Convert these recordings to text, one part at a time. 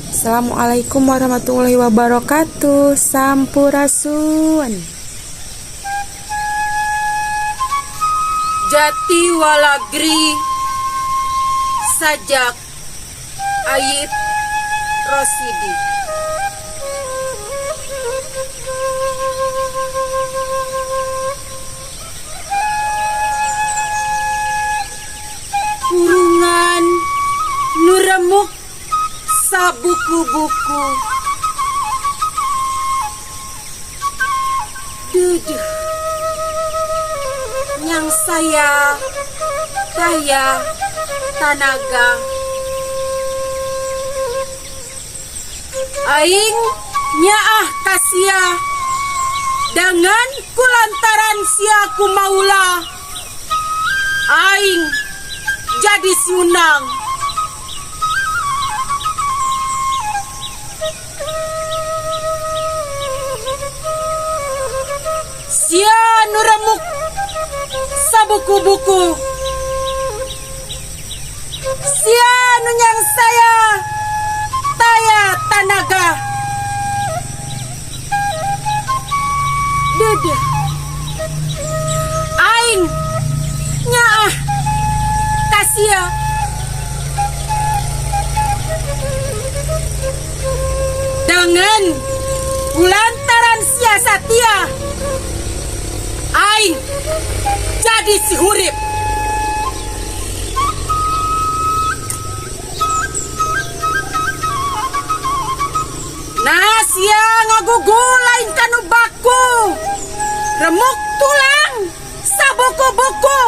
Assalamualaikum warahmatullahi wabarakatuh. Sampurasun. Jati walagri sajak Ayib Rosidi. Kurungan nuremuk sabuku-buku. Duduh yang saya daya tanaga aing nyaah kasia dengan kulantaran siaku maula aing jadi siunang. Sia nuramuk sabuku-buku. Sia nunyang saya taya tanaga. Duduh aing nyaah kasia dengan kulantaran sia satia aing jadi si hurip. Nah sia ngagugulain kanu baku remuk tulang sabuku-buku.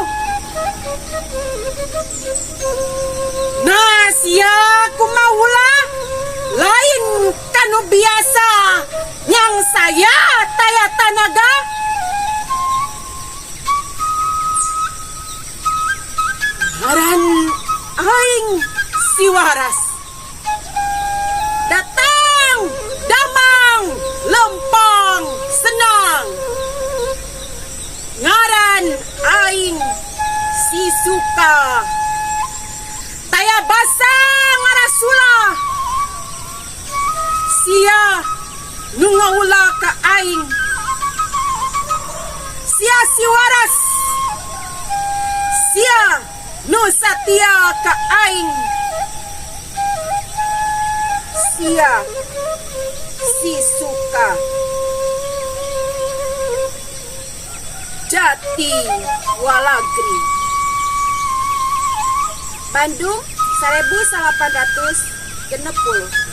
Nah sia kumaula lain kanu biasa yang saya taya tanaga. Ngaran aing si waras. Datang, damang, lempang, senang. Ngaran aing si suka. Taya basa ngarasula. Sia nungaula ka aing. Sia si waras. Sia nu satia ka aing. Sia si suka. Jati walagri. Bandung 1860.